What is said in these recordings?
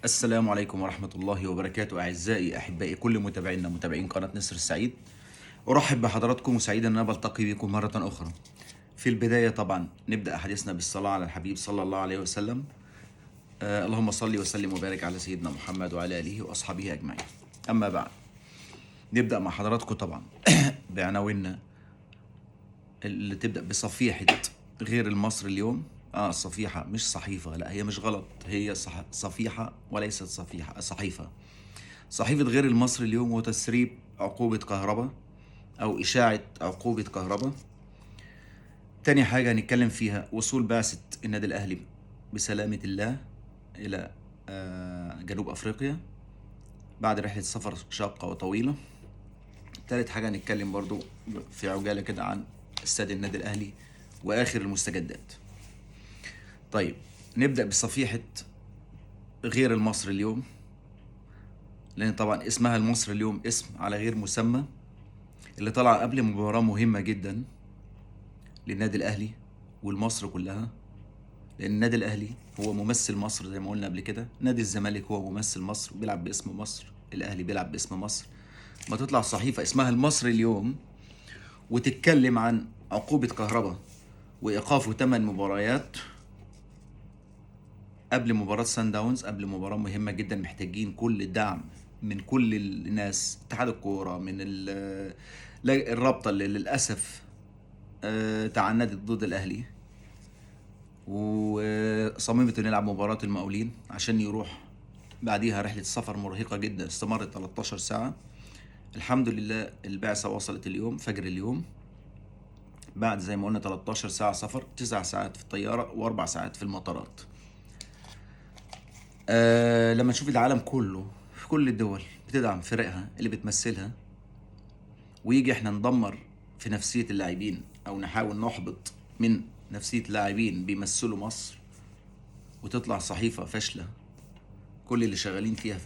السلام عليكم ورحمة الله وبركاته. أعزائي أحبائي كل متابعينا متابعين قناة نسر السعيد، أرحب بحضراتكم وسعيد أن أنا بلتقي بكم مرة أخرى. في البداية طبعا نبدأ حديثنا بالصلاة على الحبيب صلى الله عليه وسلم. اللهم صل وسلم وبارك على سيدنا محمد وعلى آله وأصحابه أجمعين. أما بعد، نبدأ مع حضراتكم طبعا بعناويننا اللي تبدأ بصفيحة غير المصري اليوم. الصفيحة مش صحيفة، لا هي مش غلط، هي صفيحة وليست صحيفة. صحيفة غير المصري اليوم وتسريب عقوبة كهرباء أو إشاعة عقوبة كهرباء. تاني حاجة هنتكلم فيها وصول بعثة النادي الأهلي بسلامة الله إلى جنوب أفريقيا بعد رحلة سفر شاقة وطويلة. تالت حاجة هنتكلم برضو في عجالة كده عن استاد النادي الأهلي وآخر المستجدات. طيب، نبدأ بصفيحة غير المصري اليوم، لأن طبعا اسمها المصري اليوم اسم على غير مسمى، اللي طلع قبل مباراة مهمة جدا للنادي الأهلي والمصر كلها. لأن النادي الأهلي هو ممثل مصر زي ما قلنا قبل كده، نادي الزمالك هو ممثل مصر بيلعب باسم مصر، الأهلي بيلعب باسم مصر. ما تطلع صحيفة اسمها المصري اليوم وتتكلم عن عقوبة كهرباء وإيقافه 8 مباريات قبل مباراة سان داونز، قبل مباراة مهمة جدا محتاجين كل الدعم من كل الناس، اتحاد الكورة، من الرابطة اللي للأسف تعنتت ضد الأهلي وصممت انه يلعب مباراة المقاولين عشان يروح بعديها رحلة سفر مرهقة جدا استمرت 13 ساعة. الحمد لله البعثة وصلت اليوم فجر اليوم، بعد زي ما قلنا 13 ساعة سفر، 9 ساعات في الطيارة و4 ساعات في المطارات. لما نشوف العالم كله في كل الدول بتدعم فرقها اللي بتمثلها، ويجي احنا ندمر في نفسية اللاعبين او نحاول نحبط من نفسية اللاعبين بيمثلوا مصر، وتطلع صحيفة فاشلة كل اللي شغالين فيها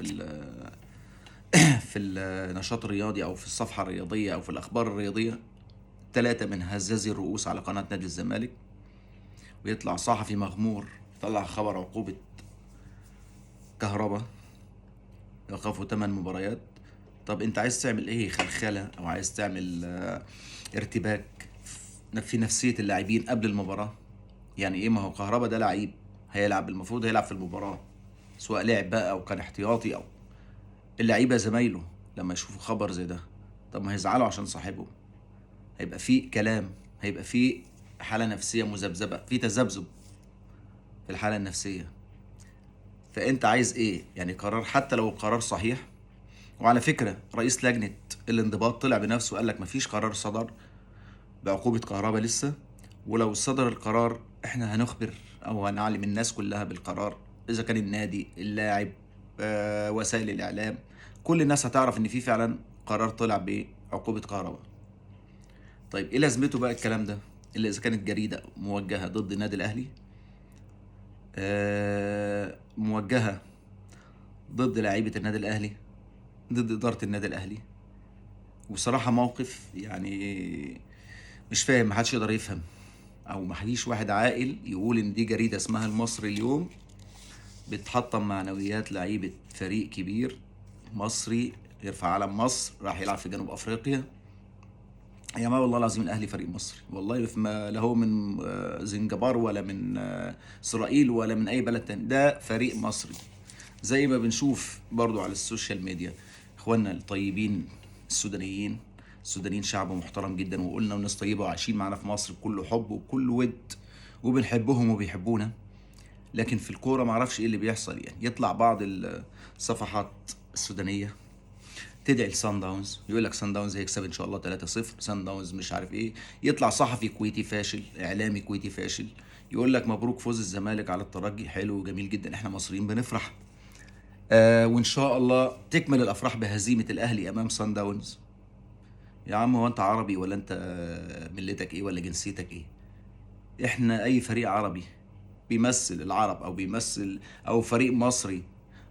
في النشاط الرياضي او في الصفحة الرياضية او في الاخبار الرياضية 3 من هزازي الرؤوس على قناة نادي الزمالك، ويطلع صحفي مغمور يطلع خبر عقوبة كهرباء يوقفوا 8 مباريات. طب انت عايز تعمل ايه؟ خلخلة او عايز تعمل ارتباك في نفسية اللاعبين قبل المباراة؟ يعني ايه؟ ما هو كهربا ده لعيب هيلعب، المفروض هيلعب في المباراة سواء لعب بقى او كان احتياطي. او اللعيبة زمايله لما يشوفوا خبر زي ده طب ما هيزعلوا عشان صاحبه، هيبقى في كلام، هيبقى في حالة نفسية مذبذبة، في تذبذب في الحالة النفسية. فانت عايز ايه؟ يعني قرار حتى لو القرار صحيح. وعلى فكرة رئيس لجنة الانضباط طلع بنفسه وقال لك مفيش قرار صدر بعقوبة كهرباء لسه، ولو صدر القرار احنا هنخبر او هنعلم الناس كلها بالقرار، اذا كان النادي، اللاعب، وسائل الاعلام، كل الناس هتعرف ان في فعلا قرار طلع بعقوبة كهرباء. طيب ايه لازمته بقى الكلام ده الا اذا كانت جريدة موجهة ضد النادي الاهلي، موجهة ضد لعيبة النادي الاهلي، ضد ادارة النادي الاهلي. وبصراحة موقف يعني مش فاهم، محدش يقدر يفهم او محدش واحد عاقل يقول ان دي جريدة اسمها المصري اليوم بتحطم معنويات لعيبة فريق كبير مصري يرفع علم مصر راح يلعب في جنوب افريقيا. يا جماعة والله العظيم الاهلي فريق مصري، والله ما لا هو من زنجبار ولا من اسرائيل ولا من اي بلد تاني، ده فريق مصري. زي ما بنشوف برضو على السوشيال ميديا اخواننا الطيبين السودانيين، السودانيين شعب محترم جدا، وقلنا وناس طيبة وعايشين معانا في مصر بكل حب وبكل ود، وبنحبهم وبيحبونا. لكن في الكورة معرفش ايه اللي بيحصل، يعني يطلع بعض الصفحات السودانية تدعي لسان داونز، يقول لك سان داونز هيكسب ان شاء الله 3-0، سان داونز مش عارف ايه. يطلع صحفي كويتي فاشل، اعلامي كويتي فاشل، يقول لك مبروك فوز الزمالك على الترجي. حلو وجميل جدا، احنا مصريين بنفرح. وان شاء الله تكمل الافراح بهزيمة الاهلي امام سان داونز. يا عم هو انت عربي ولا انت ملتك ايه ولا جنسيتك ايه؟ احنا اي فريق عربي بيمثل العرب او بيمثل او فريق مصري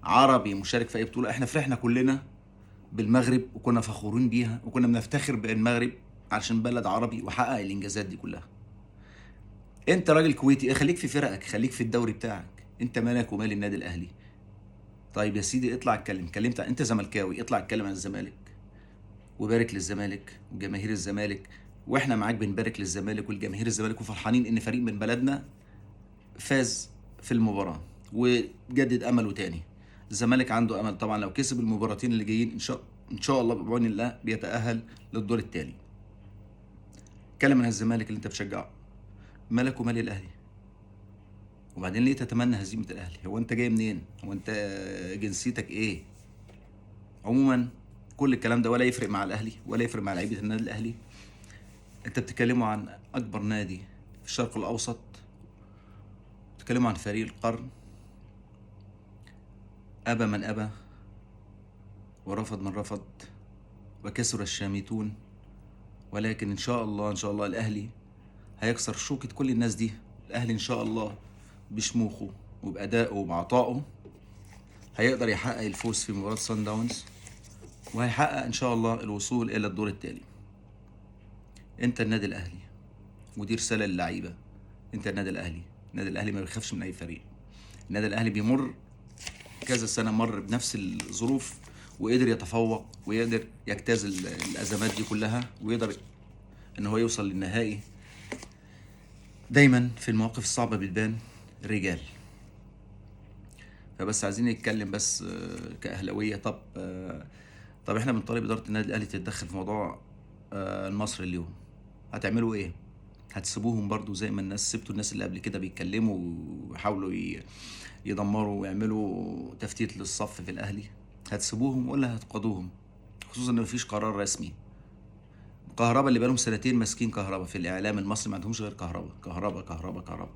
عربي مشارك في اي بطولة، احنا فرحنا كلنا بالمغرب وكنا فخورين بيها وكنا بنفتخر بالمغرب عشان بلد عربي وحقق الانجازات دي كلها. انت راجل كويتي، خليك في فرقك، خليك في الدوري بتاعك، انت مالك ومال النادي الاهلي؟ طيب يا سيدي اطلع اتكلم، انت زملكاوي، اطلع اتكلم عن الزمالك وبارك للزمالك وجماهير الزمالك، واحنا معاك بنبارك للزمالك والجماهير الزمالك وفرحانين ان فريق من بلدنا فاز في المباراة وجدد امله تاني. الزمالك عنده امل طبعا، لو كسب المباراتين اللي جايين ان شاء الله بعون الله بيتأهل للدور التالي. اتكلم عن الزمالك اللي انت بتشجعه، مالك ومال الاهلي؟ وبعدين ليه تتمنى هزيمة الاهلي؟ هو انت جاي منين؟ هو انت جنسيتك ايه؟ عموما كل الكلام ده ولا يفرق مع الاهلي ولا يفرق مع لعيبه النادي الاهلي. انت بتتكلموا عن اكبر نادي في الشرق الاوسط، بتتكلموا عن فريق القرن، ابى من ابى ورفض من رفض وكسر الشامتون، ولكن ان شاء الله ان شاء الله الاهلي هيكسر شوكة كل الناس دي. الاهلي ان شاء الله بشموخه وبادائه وبعطائه هيقدر يحقق الفوز في مباراة سان داونز، وهيحقق ان شاء الله الوصول الى الدور التالي. انت النادي الاهلي، ودي رساله للعيبه، انت النادي الاهلي. النادي الاهلي ما بيخافش من اي فريق. النادي الاهلي بيمر كذا سنه مر بنفس الظروف وقدر يتفوق ويقدر يجتاز الازمات دي كلها ويقدر ان هو يوصل للنهائي. دايما في المواقف الصعبه بتبان الرجال. فبس عايزين نتكلم بس كاهلاويه. طب احنا بنطالب اداره النادي الاهلي تتدخل في موضوع المصري اليوم. هتعملوا ايه؟ هتسيبوهم برضو زي ما سبتوا الناس اللي قبل كده بيتكلموا ويحاولوا يدمروا ويعملوا تفتيت للصف في الاهلي؟ هتسيبوهم ولا هتقاضوهم؟ خصوصا ان مفيش قرار رسمي. كهربا اللي بقالهم سنتين ماسكين كهربا في الاعلام المصري ما عندهمش غير كهربا كهربا كهربا كهربا.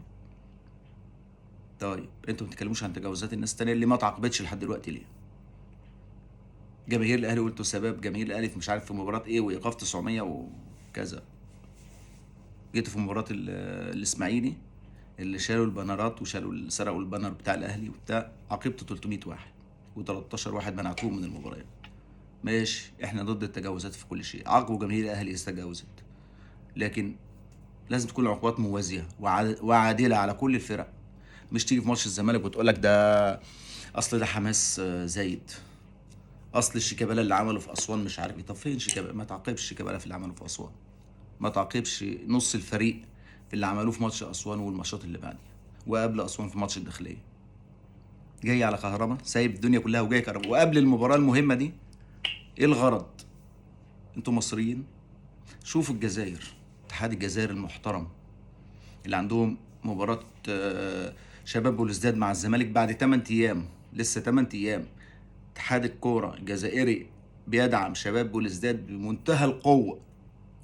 طيب انتوا ما بتتكلموش عن تجاوزات الناس التانية اللي ما تعاقبتش لحد دلوقتي ليه؟ جماهير الاهلي قلتوا سبب جماهير الاهلي مش عارف في مباراه ايه وايقاف 900 وكذا. جيتوا في مباراه الاسماعيلي اللي شالوا البانرات وشالوا سرقوا البانر بتاع الاهلي وبتاع، عاقبته 300 واحد و13 واحد منعتوهم من المباريات. ماشي، احنا ضد التجاوزات في كل شيء، عاقبوا جماهير الاهلي اذا تجاوزت، لكن لازم تكون العقوبات موازيه وعادله على كل الفرق. مش تيجي في ماتش الزمالك وتقول لك ده اصل ده حماس زايد، اصل الشيكابالا اللي عمله في اسوان مش عارف ايه. طب فين شيكابالا؟ ما تعاقبش شيكابالا في اللي عمله في اسوان، ما تعاقبش نص الفريق في اللي عملوه في ماتش اسوان والماتشات اللي بعديها وقبل اسوان في ماتش الداخليه. جاي على كهربا سايب الدنيا كلها وجاي كهربا. وقبل المباراه المهمه دي ايه الغرض؟ انتوا مصريين، شوفوا الجزائر، اتحاد الجزائر المحترم اللي عندهم مباراه شباب بلوزداد مع الزمالك بعد 8 ايام، لسه 8 ايام. اتحاد الكوره الجزائري بيدعم شباب بلوزداد بمنتهى القوه،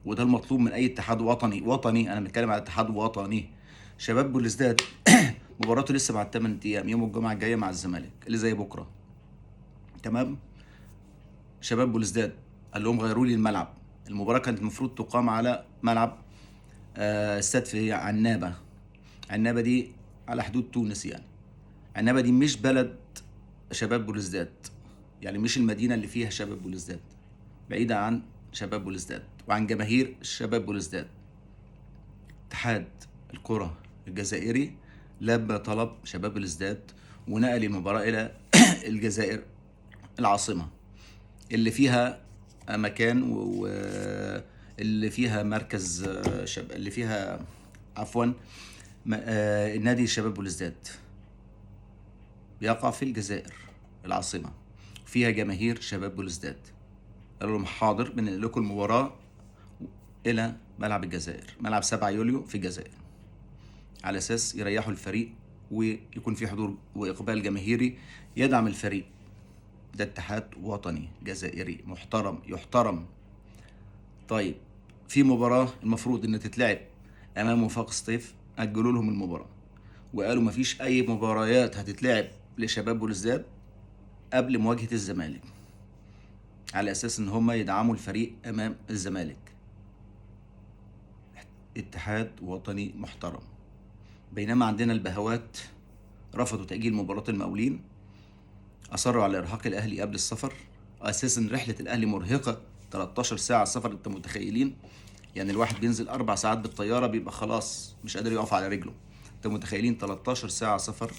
وده المطلوب من اي اتحاد وطني. انا بتكلم على اتحاد وطني. شباب بلوزداد مباراته لسه بعد 8 ايام، يوم الجمعه الجايه مع الزمالك اللي زي بكره. تمام. شباب بلوزداد قال لهم غيروا لي الملعب. المباراه كانت المفروض تقام على ملعب استاد في عنابه. عنابه دي على حدود تونس يعني. عنابه دي مش بلد شباب بلوزداد، يعني مش المدينه اللي فيها شباب بلوزداد، بعيده عن شباب بلوزداد وعن جماهير شباب بلوزداد. اتحاد الكرة الجزائري لبى طلب شباب بلوزداد ونقل المباراة إلى الجزائر العاصمة اللي فيها مكان واللي فيها مركز اللي فيها عفوا نادي شباب بلوزداد بيقع في الجزائر العاصمة، فيها جماهير شباب بلوزداد. قالوا لهم حاضر، بننقل لكم المباراة إلى ملعب الجزائر، ملعب 7 يوليو في الجزائر، على أساس يريحوا الفريق ويكون في حضور وإقبال جماهيري يدعم الفريق. ده اتحاد وطني جزائري محترم يحترم. طيب في مباراة المفروض إن تتلعب أمام وفاق سطيف، أجلوا لهم المباراة وقالوا مفيش أي مباريات هتتلعب لشباب بلوزداد قبل مواجهة الزمالك، على أساس إن هم يدعموا الفريق أمام الزمالك. اتحاد وطني محترم. بينما عندنا البهوات رفضوا تأجيل مباراة المقاولين، أصروا على إرهاق الأهلي قبل السفر. أساسا رحلة الأهلي مرهقة، 13 ساعة سفر. أنت متخيلين؟ يعني الواحد بينزل 4 ساعات بالطيارة بيبقى خلاص مش قادر يقف على رجله. أنت متخيلين 13 ساعة سفر؟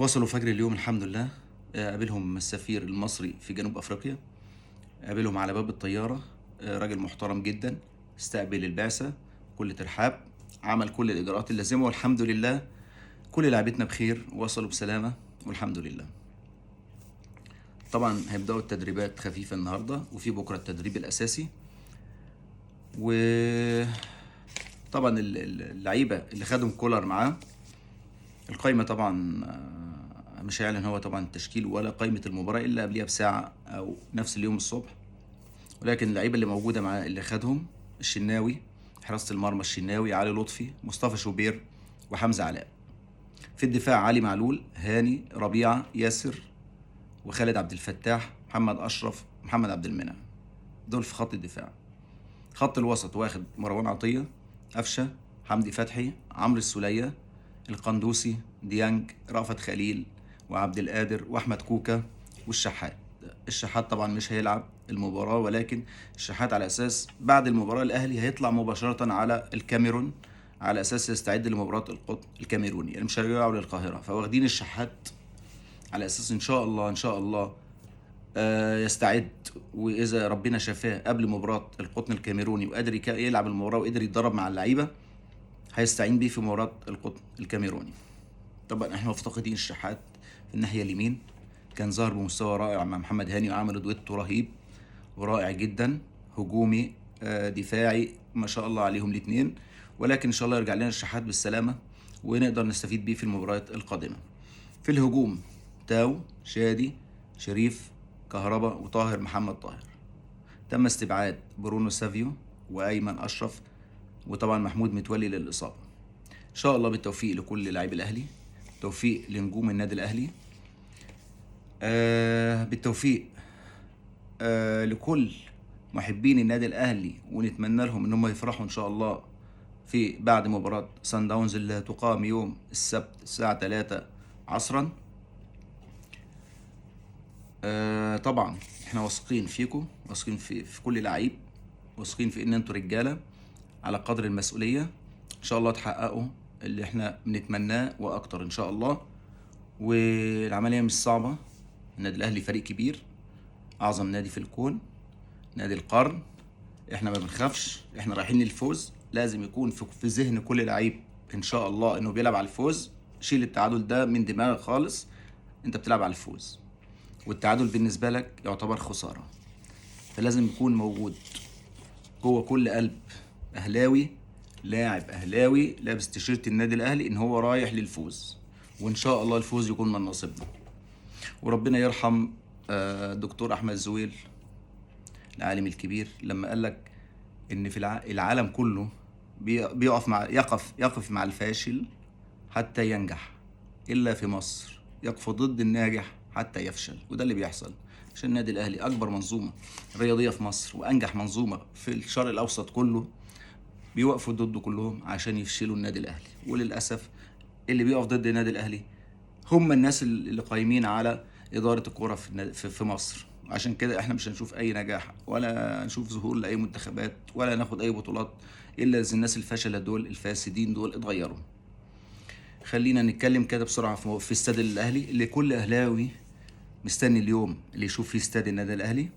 وصلوا فجر اليوم الحمد لله. قابلهم السفير المصري في جنوب افريقيا، قابلهم على باب الطياره. راجل محترم جدا، استقبل البعثه كل ترحاب، عمل كل الاجراءات اللازمه، والحمد لله كل لعيبتنا بخير وصلوا بسلامه والحمد لله. طبعا هيبداوا التدريبات خفيفه النهارده، وفي بكره التدريب الاساسي. وطبعا اللعيبه اللي خدهم كولر معاه، القايمه طبعا مش هيعلن هو طبعا التشكيل ولا قائمه المباراه الا قبلها بساعه او نفس اليوم الصبح. ولكن اللعيبه اللي موجوده معاه اللي خدهم: الشناوي حراسه المرمى، الشناوي، علي لطفي، مصطفى شوبير، وحمزه علاء. في الدفاع: علي معلول، هاني، ربيعه، ياسر، وخالد عبد الفتاح، محمد اشرف، محمد عبد المنعم. دول في خط الدفاع. خط الوسط واخد مروان عطيه، قفشه، حمدي فتحي، عمرو السوليه، القندوسي، ديانج، رأفت خليل، وعبد القادر، واحمد كوكا، والشحات. الشحات طبعا مش هيلعب المباراه، ولكن الشحات على اساس بعد المباراه الاهلي هيطلع مباشره على الكاميرون على اساس يستعد لمباراه القطن الكاميروني، يعني مش هيرجعوا للقاهره، فواخدين الشحات على اساس ان شاء الله ان شاء الله يستعد. واذا ربنا شفاه قبل مباراه القطن الكاميروني وقادر يلعب المباراه وقدر يتدرب مع اللعيبه، هيستعين بيه في مباراه القطن الكاميروني. طبعا احنا مفتقدين الشحات في الناحيه اليمين، كان ظهر بمستوى رائع مع محمد هاني وعملوا دويتو رهيب ورائع جدا، هجومي دفاعي ما شاء الله عليهم الاثنين. ولكن ان شاء الله يرجع لنا الشحات بالسلامه ونقدر نستفيد بيه في المباريات القادمه. في الهجوم: تاو، شادي، شريف، كهربا، وطاهر محمد طاهر. تم استبعاد برونو سافيو وايمن اشرف، وطبعا محمود متولي للاصابه. ان شاء الله بالتوفيق لكل لاعبي الاهلي، توفيق لنجوم النادي الاهلي، بالتوفيق لكل محبين النادي الاهلي، ونتمنى لهم ان هم يفرحوا ان شاء الله في بعد مباراة سان داونز اللي هتقام يوم السبت الساعة 3 عصرا. طبعا احنا واثقين فيكم، واثقين في كل لعيب، واثقين في ان انتوا رجالة على قدر المسؤولية. ان شاء الله تحققوا اللي احنا بنتمناه واكتر ان شاء الله. والعملية مش صعبة، النادي الاهلي فريق كبير، اعظم نادي في الكون، نادي القرن. احنا ما بنخافش، احنا رايحين للفوز. لازم يكون في ذهن كل لعيب ان شاء الله انه بيلعب على الفوز. شيل التعادل ده من دماغك خالص، انت بتلعب على الفوز، والتعادل بالنسبه لك يعتبر خساره. فلازم يكون موجود جوه كل قلب اهلاوي، لاعب اهلاوي لابس تيشيرت النادي الاهلي، ان هو رايح للفوز، وان شاء الله الفوز يكون من نصيبنا. وربنا يرحم الدكتور احمد زويل العالم الكبير لما قال لك ان في العالم كله يقف مع الفاشل حتى ينجح، الا في مصر يقف ضد الناجح حتى يفشل. وده اللي بيحصل، عشان النادي الاهلي اكبر منظومه رياضيه في مصر وانجح منظومه في الشرق الاوسط كله، بيوقفوا ضده كلهم عشان يفشلوا النادي الاهلي. وللاسف اللي بيقف ضد النادي الاهلي هم الناس اللي قايمين على اداره الكوره في مصر. عشان كده احنا مش هنشوف اي نجاح ولا نشوف ظهور لاي منتخبات ولا ناخد اي بطولات الا اذا الناس الفاشله دول الفاسدين دول اتغيروا. خلينا نتكلم كده بسرعه في استاد الاهلي اللي كل اهلاوي مستني اليوم اللي يشوف فيه استاد النادي الاهلي.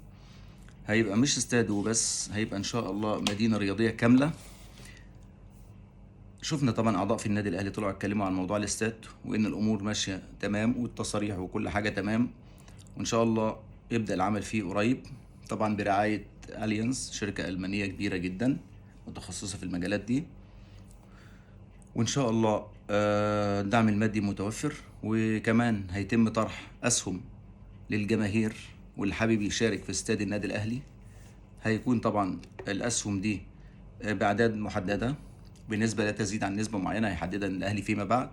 هيبقى مش استاد وبس، هيبقى ان شاء الله مدينه رياضيه كامله. شفنا طبعا اعضاء في النادي الاهلي طلعوا اتكلموا عن موضوع الاستاد وان الامور ماشيه تمام والتصاريح وكل حاجه تمام، وان شاء الله يبدا العمل فيه قريب. طبعا برعايه اليانز، شركه المانيه كبيره جدا متخصصه في المجالات دي. وان شاء الله الدعم المادي متوفر، وكمان هيتم طرح اسهم للجماهير واللي حابب يشارك في استاد النادي الاهلي. هيكون طبعا الاسهم دي باعداد محدده بنسبه لا تزيد عن نسبه معينه هيحددها الاهلي فيما بعد.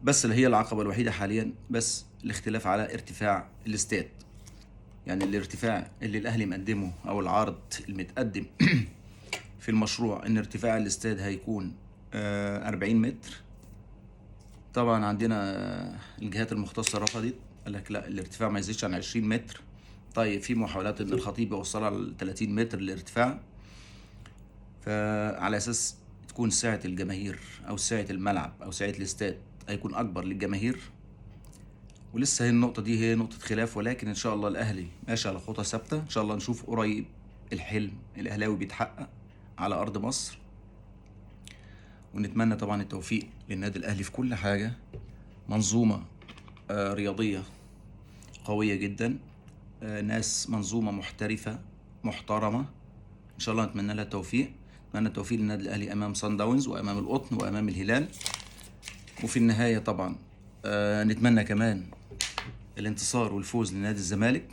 بس اللي هي العقبه الوحيده حاليا بس الاختلاف على ارتفاع الاستاد، يعني الارتفاع اللي الاهلي مقدمه او العرض المتقدم في المشروع ان ارتفاع الاستاد هيكون 40 متر. طبعا عندنا الجهات المختصه رفضت، قال لك لا الارتفاع ما يزيدش عن 20 متر. طيب في محاولات ان الخطيب يوصلها ل 30 متر الارتفاع، فعلى اساس تكون سعه الجماهير او سعه الملعب او سعه الاستاد هيكون اكبر للجماهير. ولسه هي النقطة دي هي نقطة خلاف، ولكن إن شاء الله الأهلي ماشي على خطى ثابتة. إن شاء الله نشوف قريب الحلم الأهلاوي بيتحقق على أرض مصر. ونتمنى طبعا التوفيق للنادي الأهلي في كل حاجة. منظومة رياضية قوية جدا، ناس منظومة محترفة محترمة. إن شاء الله نتمنى لها التوفيق. نتمنى التوفيق للنادي الأهلي أمام صن داونز وأمام القطن وأمام الهلال. وفي النهاية طبعا نتمنى كمان الانتصار والفوز لنادي الزمالك،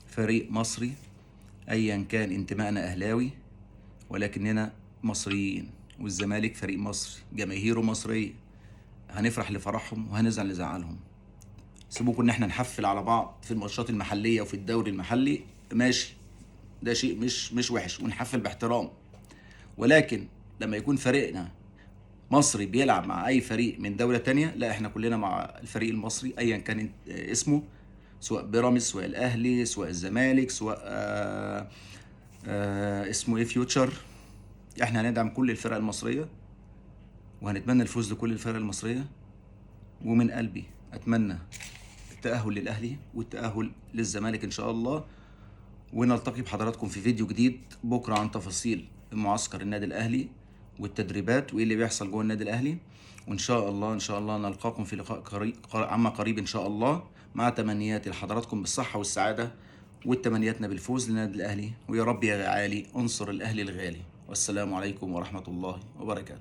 فريق مصري ايا كان انتمائنا اهلاوي، ولكننا مصريين، والزمالك فريق مصري جماهيره مصريه. هنفرح لفرحهم وهنزعل لزعلهم. سيبوكوا ان احنا نحفل على بعض في الماتشات المحليه وفي الدوري المحلي، ماشي، ده شيء مش وحش، ونحفل باحترام. ولكن لما يكون فريقنا مصري بيلعب مع اي فريق من دولة تانية، لا، احنا كلنا مع الفريق المصري ايا كان اسمه، سواء بيراميدز، سواء الاهلي، سواء الزمالك، سواء اسمه ايه، فيوتشر. احنا هندعم كل الفرق المصرية وهنتمنى الفوز لكل الفرق المصرية. ومن قلبي اتمنى التأهل للاهلي والتأهل للزمالك ان شاء الله. ونلتقي بحضراتكم في فيديو جديد بكرة عن تفاصيل معسكر النادي الاهلي والتدريبات وايه اللي بيحصل جوه النادي الاهلي. وان شاء الله ان شاء الله نلقاكم في لقاء عما قريب ان شاء الله، مع تمنياتي لحضراتكم بالصحة والسعادة، والتمنياتنا بالفوز للنادي الاهلي. ويا رب يا عالي انصر الاهلي الغالي. والسلام عليكم ورحمة الله وبركاته.